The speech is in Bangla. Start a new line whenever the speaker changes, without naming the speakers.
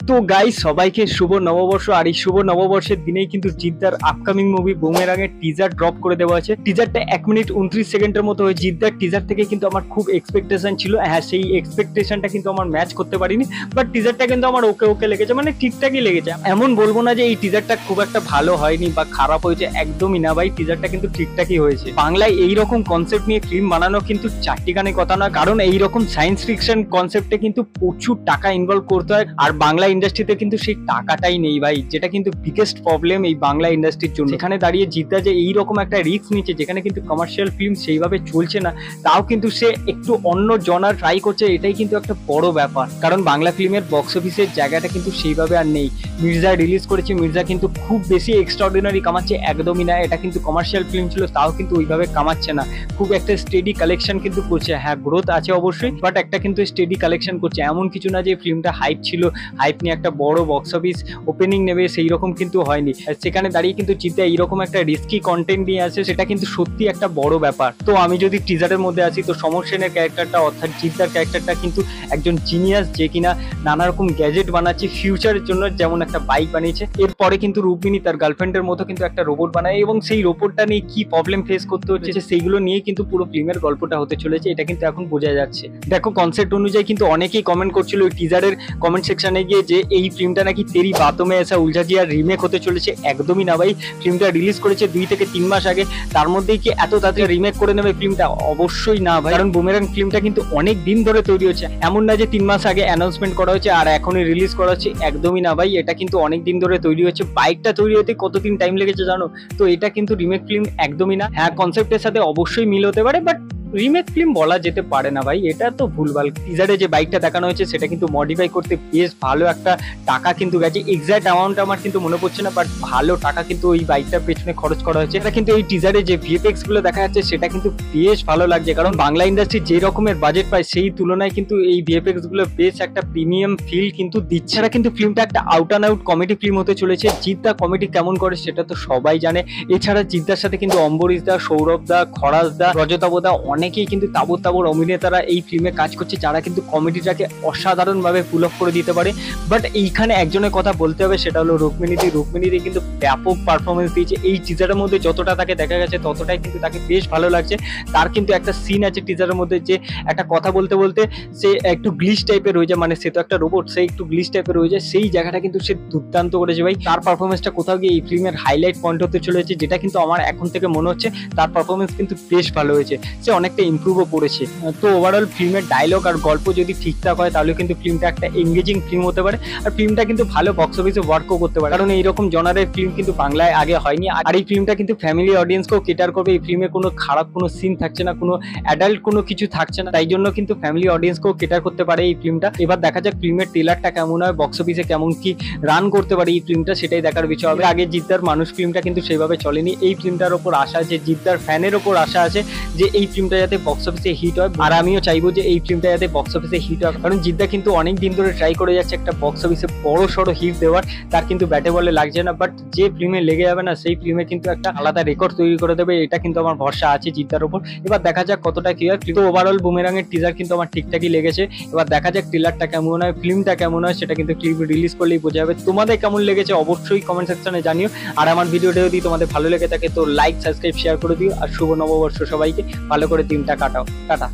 তো গাইস সবাইকে শুভ নববর্ষ। আর এই শুভ নববর্ষের দিনেই কিন্তু জিদ্দার আপকামিং মুভি বুমেরাং এর টিজার ড্রপ করে দেওয়া আছে। টিজারটা 1 মিনিট 29 সেকেন্ডের মতো হয়। জিদ্দার টিজার থেকে কিন্তু আমার খুব এক্সপেকটেশন ছিল, হ্যাঁ সেই এক্সপেকটেশনটা কিন্তু আমার ম্যাচ করতে পারিনি, বাট টিজারটা কিন্তু আমার ওকে ওকে লেগেছে, মানে ঠিকঠাকই লেগেছে। এমন বলবো না যে এই টিজারটা খুব একটা ভালো হয়নি বা খারাপ হয়েছে, একদমই না ভাই, টিজারটা কিন্তু ঠিকঠাকই হয়েছে। বাংলায় এইরকম কনসেপ্ট নিয়ে ফিল্ম বানানো কিন্তু চারটিখানি কথা না, কারণ এইরকম সায়েন্স ফিকশন কনসেপ্টে কিন্তু প্রচুর টাকা ইনভলভ করতে হয়, আর বাংলা ইন্ডাস্ট্রিতে কিন্তু সেই টাকাটাই নেই ভাই, যেটা কিন্তু বিগেস্ট প্রবলেম এই বাংলা ইন্ডাস্ট্রির জন্য। সেখানে দাঁড়িয়ে জিদ্দা যে এইরকম একটা রিস্ক নিচ্ছে, যেখানে কিন্তু কমার্শিয়াল ফিল্ম সেইভাবে চলছে না, তাও কিন্তু সে একটু অন্য জনার ট্রাই করছে, এটাই কিন্তু একটা বড় ব্যাপার। কারণ বাংলা ফিল্মের বক্স অফিসের জায়গাটা কিন্তু সেইভাবে আর নেই। মির্জা রিলিজ করেছে, মির্জা কিন্তু খুব বেশি এক্সট্রাঅর্ডিনারি কামাচ্ছে একদমই না, এটা কিন্তু কমার্শিয়াল ফিল্ম ছিল, তাও কিন্তু ওইভাবে কামাচ্ছে না। খুব একটা স্টেডি কালেকশন কিন্তু করছে, হ্যাঁ গ্রোথ আছে অবশ্যই, বাট একটা কিন্তু স্টেডি কালেকশন করছে। এমন কিছু না যে ফিল্মটা হাইপ ছিল, হাইপ নিয়ে একটা বড় বক্স অফিস ওপেনিং নেবে, সেই রকম কিন্তু হয়নি। সেখানে দাঁড়িয়ে কিন্তু জিদ্দা এইরকম একটা রিস্কি কন্টেন্ট নিয়ে আসে, সেটা কিন্তু সত্যি একটা বড় ব্যাপার। তো আমি যদি টিজারের মধ্যে আসি, তো সমর সেনের ক্যারেক্টারটা অর্থাৎ জিদ্দার ক্যারেক্টারটা কিন্তু একজন জিনিয়াস, যে কিনা নানা রকম গ্যাজেট বানাচ্ছে ফিউচারের জন্য, যেমন একটা বাইক বানিয়েছে। এরপরে কিন্তু রুক্মিণী তার গার্লফ্রেন্ডের মতো কিন্তু একটা রোবট বানায়, এবং সেই রোবটটা নিয়ে কি প্রবলেম ফেস করতে হচ্ছে সেইগুলো নিয়ে কিন্তু পুরো ফিল্মের গল্পটা হতে চলেছে, এটা কিন্তু এখন বোঝা যাচ্ছে। দেখো কনসেপ্ট অনুযায়ী কিন্তু অনেকেই কমেন্ট করছিল ওই টিজারের কমেন্ট সেকশনে গিয়ে যে এই ফিল্মটা নাকি তেরি বাতোं में ऐसा उलझा दिया রিমেক হতে চলেছে। একদমই না ভাই, ফিল্মটা রিলিজ করেছে 2 থেকে 3 মাস আগে, তার মধ্যেই কি এত তাড়াতাড়ি রিমেক করে নেবে ফিল্মটা? অবশ্যই না ভাই, কারণ বুমেরাং ফিল্মটা কিন্তু অনেক দিন ধরে তৈরি হচ্ছে, এমন না যে 3 মাস আগে অ্যানাউন্সমেন্ট করা হয়েছে আর এখনই রিলিজ করা হচ্ছে, একদমই না ভাই, এটা কিন্তু অনেক দিন ধরে তৈরি হচ্ছে। বাইকটা তৈরি হতে কতদিন টাইম লেগেছে জানো? তো এটা কিন্তু রিমেক ফিল্ম একদমই না। হ্যাঁ কনসেপ্টের সাথে অবশ্যই মিল হতে পারে, বাট রিমেক ফিল্ম বলা যেতে পারে না ভাই, এটা তো ভুলভাল। টিজারে যে বাইকটা দেখানো হয়েছে সেটা কিন্তু মডিফাই করতে বেশ ভালো একটা টাকা কিন্তু গেছে, এক্সাক্ট অ্যামাউন্ট আমার কিন্তু মনে পড়ছে না, বাট ভালো টাকা কিন্তু ওই বাইকটার পেছনে খরচ করা হয়েছে। এটা কিন্তু এই টিজারে যে ভিএফএক্স গুলো দেখা যাচ্ছে সেটা কিন্তু বেশ ভালো লাগছে, কারণ বাংলা ইন্ডাস্ট্রি যে রকমের বাজেট পায় সেই তুলনায় কিন্তু এই ভিএফএক্স গুলো বেশ একটা প্রিমিয়াম ফিল কিন্তু দিচ্ছে। এরা কিন্তু ফিল্মটা একটা out and out comedy film হতে চলেছে। জিদ্দা কমেডি কেমন করে সেটা তো সবাই জানে, এছাড়া জিদ্দার সাথে কিন্তু অম্বরীশ দা, সৌরভ দা, খরাজ দা, রজতাভ দা, অনেকেই কিন্তু তাবর তাবর অভিনেতারা এই ফিল্মে কাজ করছে, যারা কিন্তু কমেডিটাকে অসাধারণ ভাবে পুল অফ করে দিতে পারে। বাট এইখানে একজনের কথা বলতে হবে, সেটা হলো রুক্মিণীদি। রুক্মিণীদি কিন্তু ব্যাপক পারফরমেন্স দিয়েছে এই টিজারের মধ্যে, যতটা তাকে দেখা গেছে ততটাই কিন্তু তাকে বেশ ভালো লাগছে। তার কিন্তু একটা সিন আছে টিজারের মধ্যে, যে একটা কথা বলতে বলতে সে একটু গ্লিচ টাইপের হয়ে যায়, মানে সে তো একটা রোবট, সে একটু গ্লিচ টাইপের হয়ে যায়, সেই জায়গাটা কিন্তু সে দুর্দান্ত করেছে ভাই। তার পারফরমেন্সটা কোথাও গিয়ে এই ফিল্মের হাইলাইট পয়েন্ট হতে চলেছে, যেটা কিন্তু আমার এখন থেকে মনে হচ্ছে তার পারফরমেন্স কিন্তু বেশ ভালো হয়েছে, সে অনেকটা ইমপ্রুভও করেছে। তো ওভারঅল ফিল্মের ডায়লগ আর গল্প যদি ঠিকঠাক হয়, তাহলে কিন্তু ফিল্মটা একটা এঙ্গেজিং ফিল্ম হতে পারে, আর ফিল্মটা কিন্তু ভালো বক্স অফিসে ওয়ার্কও করতে পারে, কারণ এইরকম জনারের ফিল্ম কিন্তু বাংলায় আগে হয়নি। আর এই ফিল্মটা কিন্তু ফ্যামিলি অডিয়েন্সকেও কেটার করবে। এই ফিল্মে কোনো খারাপ কোনো সিন থাকছে না, কোনো অ্যাডাল্ট কোনো কিছু থাকছে না, তাই জন্য কিন্তু ফ্যামিলি অডিয়েন্সকেও কেটার করতে পারে এই ফিল্মটা। এবার দেখা যাক ফিল্মের ট্রেলারটা কেমন হয়, বক্স অফিসে কেমন কি রান করতে পারে এই ফিল্মটা, সেটাই দেখার বিষয় হবে। আগে জিদ্দার মানুষ ফিল্মটা কিন্তু সেইভাবে চলেনি, এই ফিল্মটার ওপর আশা আছে, জিদ্দার ফ্যানের ওপর আশা আছে যে এই ফিল্মটা যাতে বক্স অফিসে হিট হয়, আর আমিও চাইবো যে এই ফিল্মটা যাতে বক্স অফিসে হিট হয়, কারণ জিদ্দা কিন্তু অনেক দিন ধরে ট্রাই করে যাচ্ছে একটা বক্স অফিসে বড় সড়ো হিট দেওয়ার, তার কিন্তু ব্যাটে বলে লাগছে না, বাট যে ফিল্মে লেগে যাবে না সেই ফিল্মে কিন্তু একটা আলাদা রেকর্ড তৈরি করে দেবে, এটা কিন্তু আমার ভরসা আছে জিদ্দার উপর। এবার দেখা যাক কতটা কি হয়। কিন্তু ওভারঅল বুমেরাং এর টিজার কিন্তু আমার ঠিকঠাকই লেগেছে। এবার দেখা যাক ট্রেলারটা কেমন হয়, ফিল্মটা কেমন হয়, সেটা কিন্তু ক্লিপ রিলিজ করলেই বোঝা যাবে। তোমাদের কেমন লেগেছে অবশ্যই কমেন্ট সেকশনে জানিও, আর আমার ভিডিওটা যদি তোমাদের ভালো লেগে থাকে তো লাইক, সাবস্ক্রাইব, শেয়ার করে দিও, আর শুভ নববর্ষ সবাইকে, ভালো করে দিনটা কাটাও, টাটা।